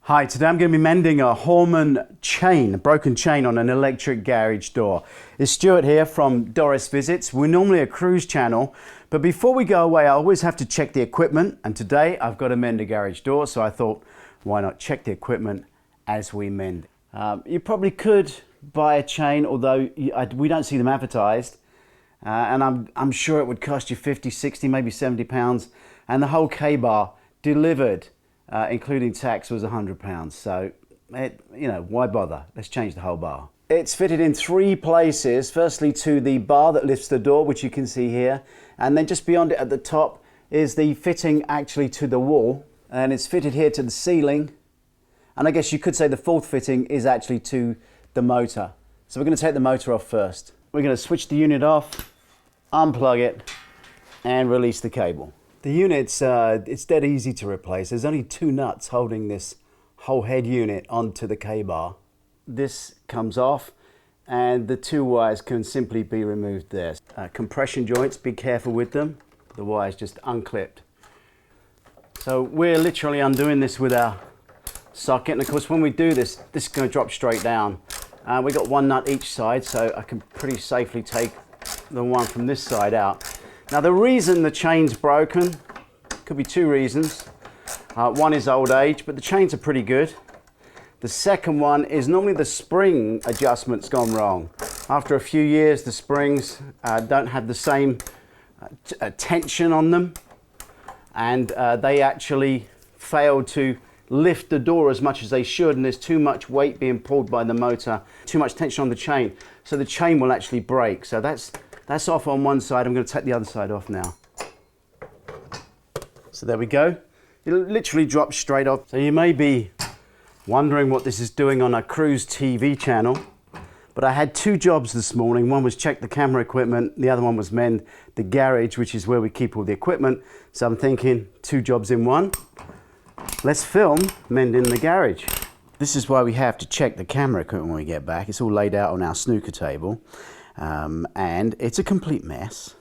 Hi, today I'm going to be mending a Hormann chain, a broken chain on an electric garage door. It's Stuart here from Doris Visits. We're normally a cruise channel, but before we go away I always have to check the equipment, and today I've got to mend a garage door, so I thought why not check the equipment as we mend. You probably could buy a chain, although we don't see them advertised, and I'm sure it would cost you 50, 60, maybe 70 pounds, and the whole K-bar delivered including tax was £100. So, why bother? Let's change the whole bar. It's fitted in 3 places. Firstly, to the bar that lifts the door, which you can see here. And then just beyond it at the top is the fitting actually to the wall. And it's fitted here to the ceiling. And I guess you could say the 4th fitting is actually to the motor. So we're going to take the motor off first. We're going to switch the unit off, unplug it, and release the cable. The unit's it's dead easy to replace. There's only 2 nuts holding this whole head unit onto the K-bar. This comes off and the 2 wires can simply be removed there. Compression joints, be careful with them. The wire's just unclipped. So we're literally undoing this with our socket, and of course when we do this, this is going to drop straight down. We've got 1 nut each side, so I can pretty safely take the one from this side out. Now the reason the chain's broken, could be 2 reasons. One is old age, but the chains are pretty good. The second one is normally the spring adjustment's gone wrong. After a few years, the springs don't have the same tension on them, and they actually fail to lift the door as much as they should, and there's too much weight being pulled by the motor, too much tension on the chain, so the chain will actually break. So that's off on one side. I'm going to take the other side off now. So there we go. It literally drops straight off. So you may be wondering what this is doing on a cruise TV channel, but I had 2 jobs this morning. One was check the camera equipment, the other one was mend the garage, which is where we keep all the equipment. So I'm thinking 2 jobs in one. Let's film mending the garage. This is why we have to check the camera equipment when we get back. It's all laid out on our snooker table. And it's a complete mess.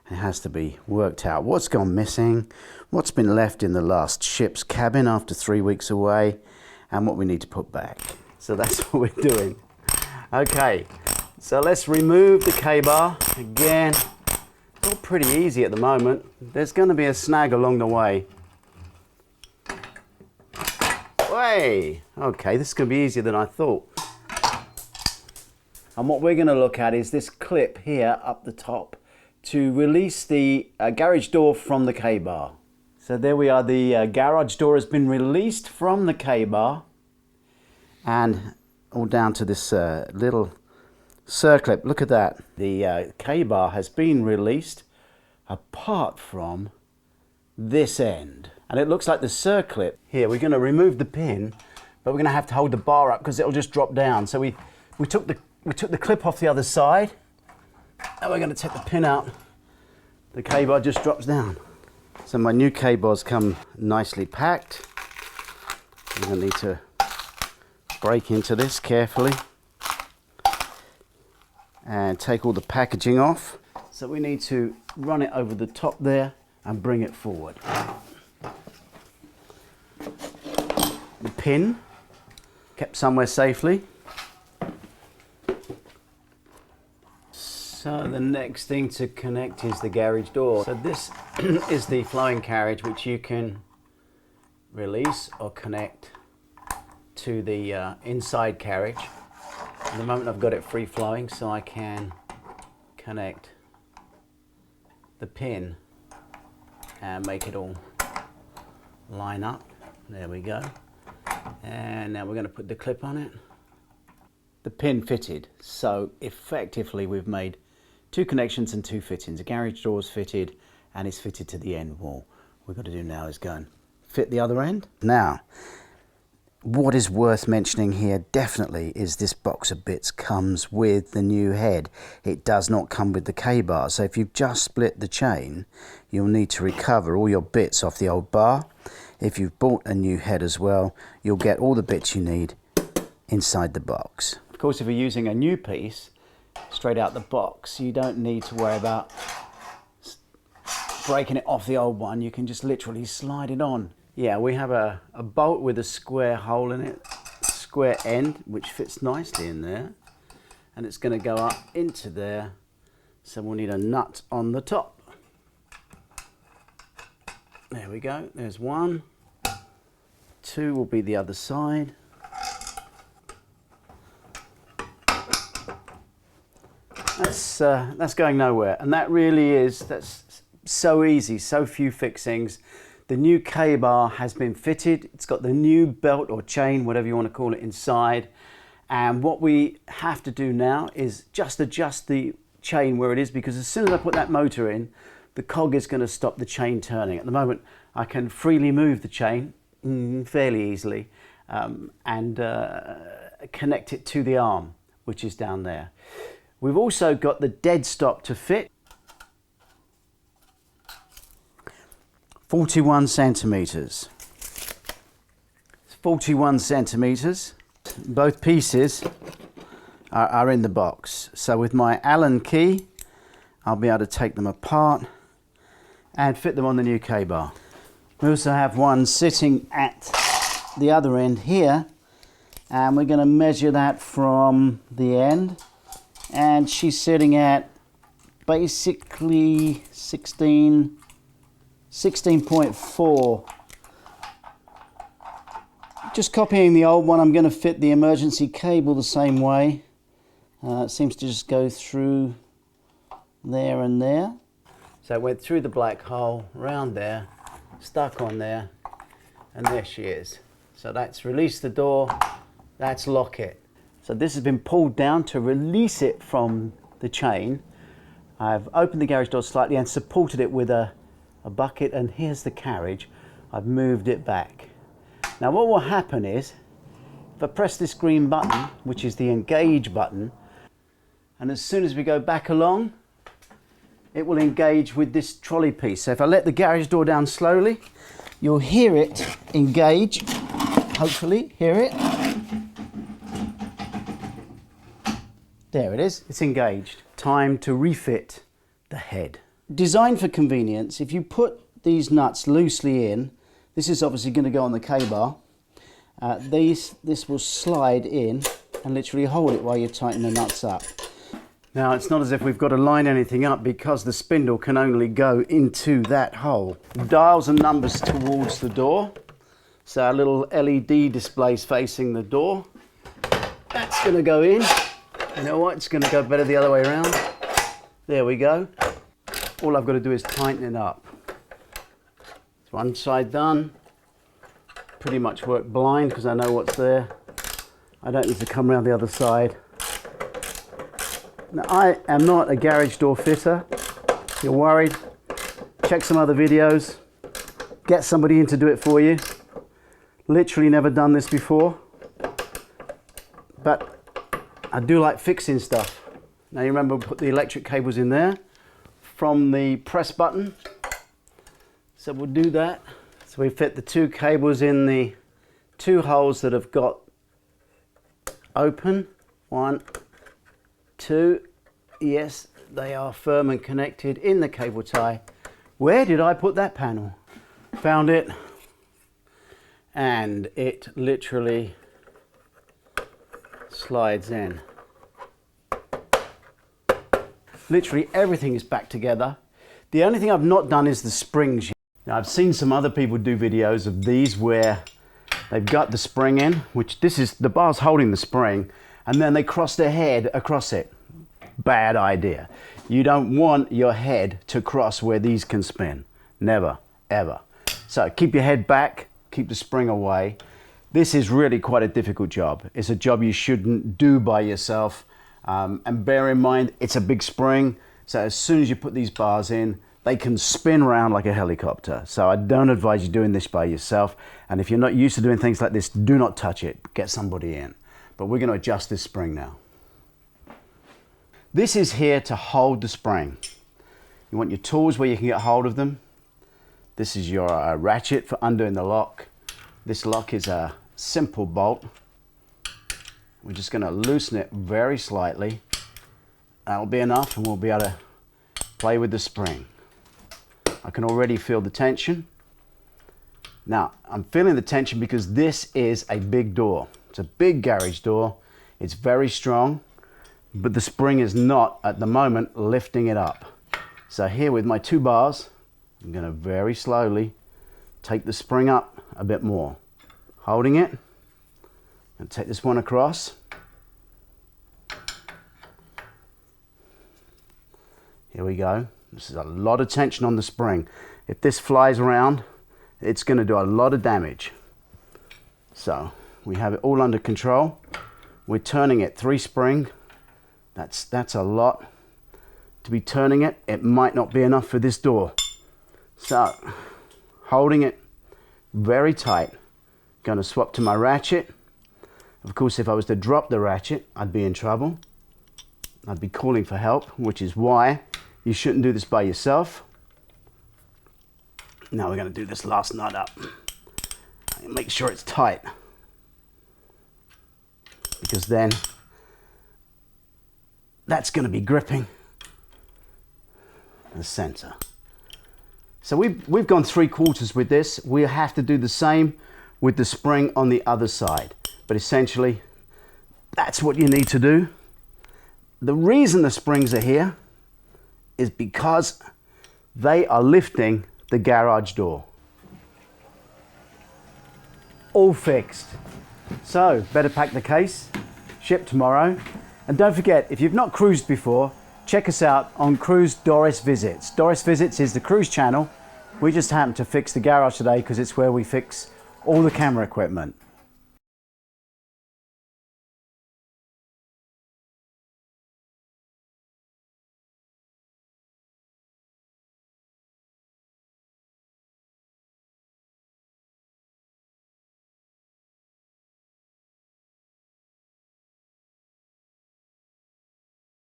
It has to be worked out what's gone missing, what's been left in the last ship's cabin after 3 weeks away, and what we need to put back. So that's what we're doing. Okay, so let's remove the K-bar. Again, it's all pretty easy at the moment. There's going to be a snag along the way. Way! Okay, this is going to be easier than I thought. And what we're going to look at is this clip here up the top to release the garage door from the K-bar. So there we are, the garage door has been released from the K-bar, and all down to this little circlip. Look at that. The K-bar has been released apart from this end. And it looks like the circlip here, we're going to remove the pin, but we're going to have to hold the bar up because it'll just drop down. So we took the clip off the other side, and we're going to take the pin out. The K-bar just drops down. So my new K-bars come nicely packed. I'm going to need to break into this carefully and take all the packaging off. So we need to run it over the top there and bring it forward. The pin kept somewhere safely. So the next thing to connect is the garage door. So this is the flowing carriage, which you can release or connect to the inside carriage. At the moment I've got it free flowing, so I can connect the pin and make it all line up. There we go. And now we're going to put the clip on it. The pin fitted, so effectively we've made 2 connections and 2 fittings. The garage door is fitted and it's fitted to the end wall. What we've got to do now is go and fit the other end. Now, what is worth mentioning here definitely is this box of bits comes with the new head. It does not come with the K-bar, so if you've just split the chain, you'll need to recover all your bits off the old bar. If you've bought a new head as well, you'll get all the bits you need inside the box. Of course, if you're using a new piece straight out the box, you don't need to worry about breaking it off the old one. You can just literally slide it on. Yeah, we have a bolt with a square hole in it, square end, which fits nicely in there. And it's going to go up into there. So we'll need a nut on the top. There we go, there's one. Two will be the other side. That's going nowhere, and that really is, that's so easy, so few fixings. The new K-bar has been fitted. It's got the new belt or chain, whatever you want to call it, inside. And what we have to do now is just adjust the chain where it is, because as soon as I put that motor in, the cog is going to stop the chain turning. At the moment, I can freely move the chain fairly easily and connect it to the arm, which is down there. We've also got the dead stop to fit. 41 centimeters. It's 41 centimeters. Both pieces are in the box. So with my Allen key, I'll be able to take them apart and fit them on the new K-bar. We also have one sitting at the other end here, and we're going to measure that from the end, and she's sitting at basically 16.4. Just copying the old one, I'm going to fit the emergency cable the same way. It seems to just go through there and there. So it went through the black hole, round there, stuck on there, and there she is. So that's release the door, that's lock it. So this has been pulled down to release it from the chain. I've opened the garage door slightly and supported it with a bucket, and here's the carriage. I've moved it back. Now what will happen is, if I press this green button, which is the engage button, and as soon as we go back along, it will engage with this trolley piece. So if I let the garage door down slowly, you'll hear it engage, hopefully, hear it. There it is, it's engaged. Time to refit the head. Designed for convenience, if you put these nuts loosely in, this is obviously going to go on the K-bar, this will slide in and literally hold it while you tighten the nuts up. Now it's not as if we've got to line anything up, because the spindle can only go into that hole. Dials and numbers towards the door. So our little LED displays facing the door. That's going to go in. You know what, it's going to go better the other way around. There we go. All I've got to do is tighten it up. It's one side done. Pretty much work blind because I know what's there. I don't need to come around the other side. Now, I am not a garage door fitter. If you're worried, check some other videos. Get somebody in to do it for you. Literally never done this before. But I do like fixing stuff. Now you remember, we put the electric cables in there from the press button. So we'll do that. So we fit the two cables in the two holes that have got open. One, two. Yes, they are firm and connected in the cable tie. Where did I put that panel? Found it. And it literally slides in. Literally everything is back together. The only thing I've not done is the springs. Now, I've seen some other people do videos of these where they've got the spring in, which this is, the bar's holding the spring, and then they cross their head across it. Bad idea. You don't want your head to cross where these can spin. Never, ever. So keep your head back, keep the spring away. This is really quite a difficult job. It's a job you shouldn't do by yourself. And bear in mind, it's a big spring. So as soon as you put these bars in, they can spin around like a helicopter. So I don't advise you doing this by yourself. And if you're not used to doing things like this, do not touch it. Get somebody in. But we're going to adjust this spring now. This is here to hold the spring. You want your tools where you can get hold of them. This is your ratchet for undoing the lock. This lock is a simple bolt. We're just going to loosen it very slightly. That'll be enough, and we'll be able to play with the spring. I can already feel the tension. Now, I'm feeling the tension because this is a big door. It's a big garage door. It's very strong, but the spring is not, at the moment, lifting it up. So here with my 2 bars, I'm going to very slowly take the spring up a bit more. Holding it, and take this one across. Here we go. This is a lot of tension on the spring. If this flies around, it's going to do a lot of damage. So we have it all under control. We're turning it 3 spring. That's a lot to be turning it. It might not be enough for this door. So holding it very tight. Going to swap to my ratchet. Of course, if I was to drop the ratchet, I'd be in trouble. I'd be calling for help, which is why you shouldn't do this by yourself. Now we're going to do this last nut up. Make sure it's tight, because then that's going to be gripping the center. So we've gone 3/4 with this. We have to do the same with the spring on the other side. But essentially, that's what you need to do. The reason the springs are here is because they are lifting the garage door. All fixed. So, better pack the case, ship tomorrow. And don't forget, if you've not cruised before, check us out on Cruise Doris Visits. Doris Visits is the cruise channel. We just happened to fix the garage today because it's where we fix all the camera equipment.